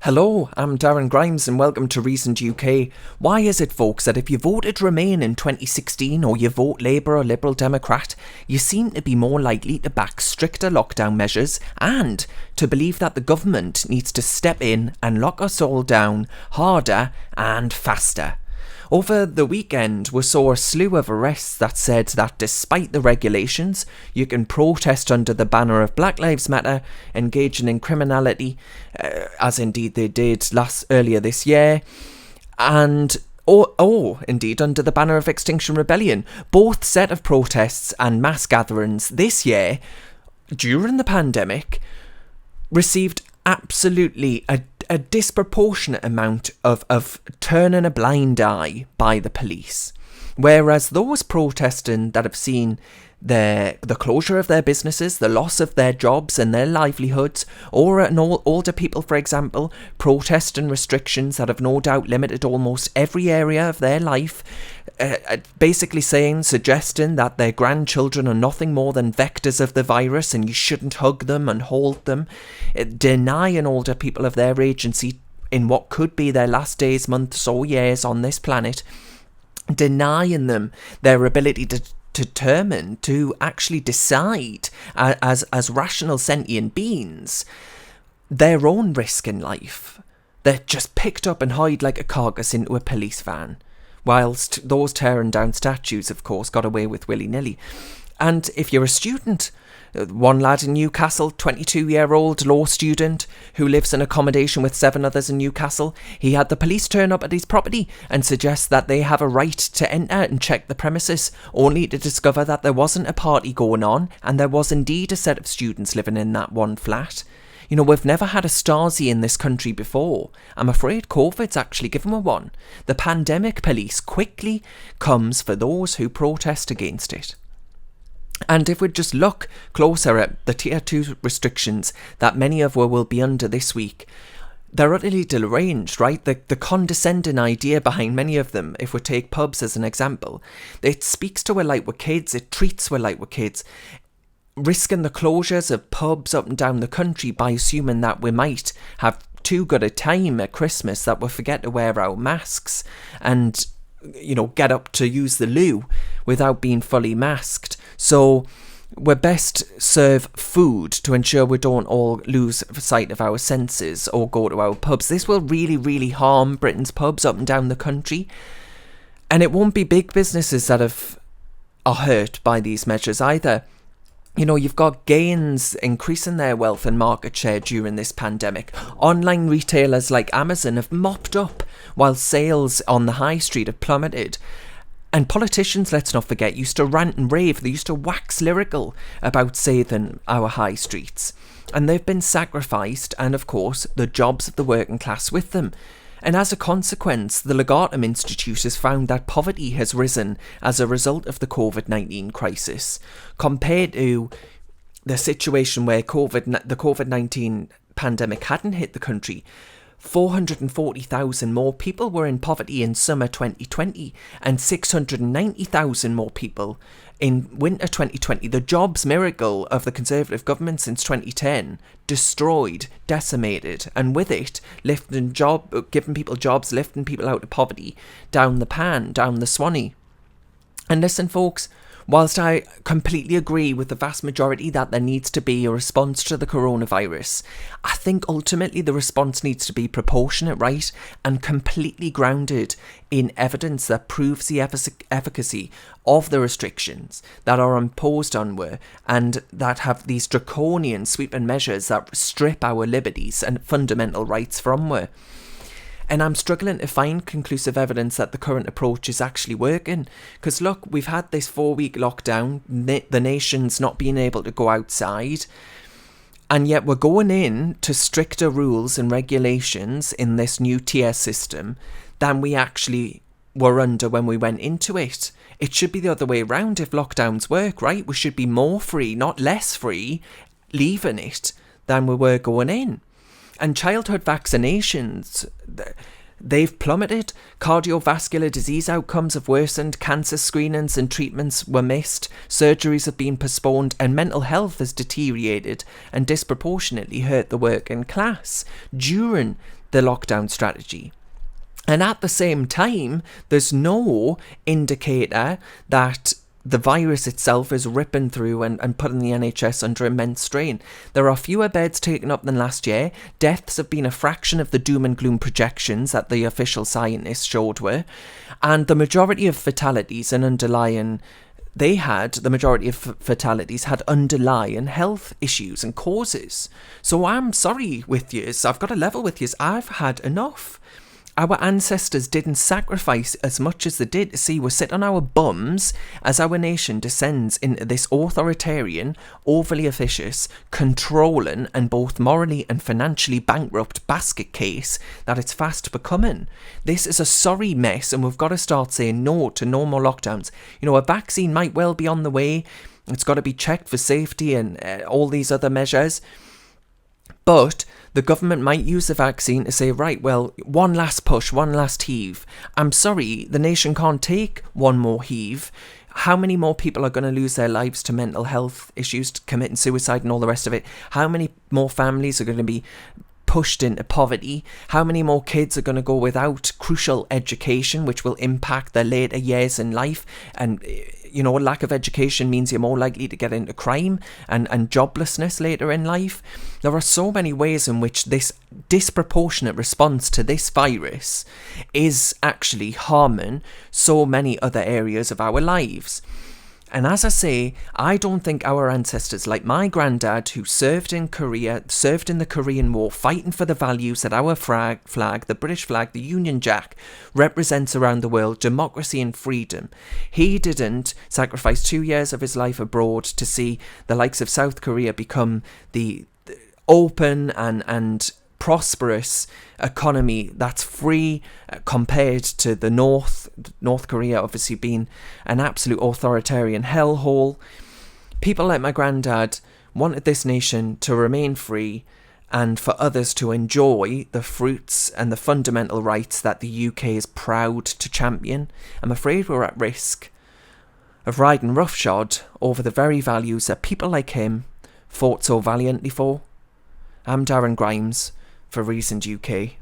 Hello, I'm Darren Grimes and welcome to Reasoned UK. Why is it, folks, that if you voted Remain in 2016 or you vote Labour or Liberal Democrat, you seem to be more likely to back stricter lockdown measures and to believe that the government needs to step in and lock us all down harder and faster? Over the weekend, we saw a slew of arrests that said that despite the regulations, you can protest under the banner of Black Lives Matter, engaging in criminality, as indeed they did earlier this year, and indeed under the banner of Extinction Rebellion. Both set of protests and mass gatherings this year, during the pandemic, received absolutely a disproportionate amount of turning a blind eye by the police. Whereas those protesting that have seen the closure of their businesses, the loss of their jobs and their livelihoods, or older people, for example, protesting restrictions that have no doubt limited almost every area of their life, basically suggesting that their grandchildren are nothing more than vectors of the virus and you shouldn't hug them and hold them, denying older people of their agency in what could be their last days, months or years on this planet, denying them their ability to determine, to actually decide as rational sentient beings their own risk in life. They're just picked up and hied like a carcass into a police van, whilst those tearing down statues, of course, got away with willy-nilly. And if you're a student, one lad in Newcastle, 22-year-old law student who lives in accommodation with 7 others in Newcastle, he had the police turn up at his property and suggest that they have a right to enter and check the premises, only to discover that there wasn't a party going on and there was indeed a set of students living in that one flat. You know, we've never had a Stasi in this country before. I'm afraid COVID's actually given me one. The pandemic police quickly comes for those who protest against it. And if we just look closer at the Tier 2 restrictions that many of us will be under this week, they're utterly deranged, right? The condescending idea behind many of them, if we take pubs as an example, it speaks to us like we're kids, it treats us like we're kids, risking the closures of pubs up and down the country by assuming that we might have too good a time at Christmas that we'll forget to wear our masks and, you know, get up to use the loo without being fully masked. So we're best serve food to ensure we don't all lose sight of our senses or go to our pubs. This will really, really harm Britain's pubs up and down the country. And it won't be big businesses that are hurt by these measures either. You know, you've got gains increasing their wealth and market share during this pandemic. Online retailers like Amazon have mopped up while sales on the high street have plummeted. And politicians, let's not forget, used to rant and rave. They used to wax lyrical about saving our high streets. And they've been sacrificed, and of course, the jobs of the working class with them. And as a consequence, the Legatum Institute has found that poverty has risen as a result of the COVID-19 crisis, compared to the situation where the COVID-19 pandemic hadn't hit the country. 440,000 more people were in poverty in summer 2020 and 690,000 more people in winter 2020. The jobs miracle of the Conservative government since 2010 destroyed, decimated, and with it giving people jobs, lifting people out of poverty down the Swanee. And listen, folks, whilst I completely agree with the vast majority that there needs to be a response to the coronavirus, I think ultimately the response needs to be proportionate, right, and completely grounded in evidence that proves the efficacy of the restrictions that are imposed on us and that have these draconian sweeping measures that strip our liberties and fundamental rights from us. And I'm struggling to find conclusive evidence that the current approach is actually working. Because look, we've had this 4-week lockdown, the nation's not being able to go outside, and yet we're going in to stricter rules and regulations in this new tier system than we actually were under when we went into it. It should be the other way around if lockdowns work, right? We should be more free, not less free, leaving it than we were going in. And childhood vaccinations, they've plummeted. Cardiovascular disease outcomes have worsened, cancer screenings and treatments were missed, surgeries have been postponed, and mental health has deteriorated and disproportionately hurt the working class during the lockdown strategy. And at the same time, there's no indicator that the virus itself is ripping through and putting the NHS under immense strain. There are fewer beds taken up than last year. Deaths have been a fraction of the doom and gloom projections that the official scientists showed were. And the majority of fatalities had underlying health issues and causes. So I'm sorry with yous. I've got to level with yous. I've had enough. Our ancestors didn't sacrifice as much as they did to see we sit on our bums as our nation descends into this authoritarian, overly officious, controlling and both morally and financially bankrupt basket case that it's fast becoming. This is a sorry mess, and we've got to start saying no to no more lockdowns. You know, a vaccine might well be on the way. It's got to be checked for safety and all these other measures. But the government might use the vaccine to say, right, well, one last push, one last heave. I'm sorry, the nation can't take one more heave. How many more people are going to lose their lives to mental health issues, to committing suicide and all the rest of it? How many more families are going to be pushed into poverty? How many more kids are going to go without crucial education, which will impact their later years in life? And you know, lack of education means you're more likely to get into crime and joblessness later in life. There are so many ways in which this disproportionate response to this virus is actually harming so many other areas of our lives. And as I say, I don't think our ancestors, like my granddad, who served in Korea, served in the Korean War, fighting for the values that our flag, the British flag, the Union Jack, represents around the world, democracy and freedom. He didn't sacrifice 2 years of his life abroad to see the likes of South Korea become the open and prosperous economy that's free compared to the North Korea obviously being an absolute authoritarian hellhole. People like my granddad wanted this nation to remain free and for others to enjoy the fruits and the fundamental rights that the UK is proud to champion. I'm afraid we're at risk of riding roughshod over the very values that people like him fought so valiantly for. I'm Darren Grimes for Reasoned UK.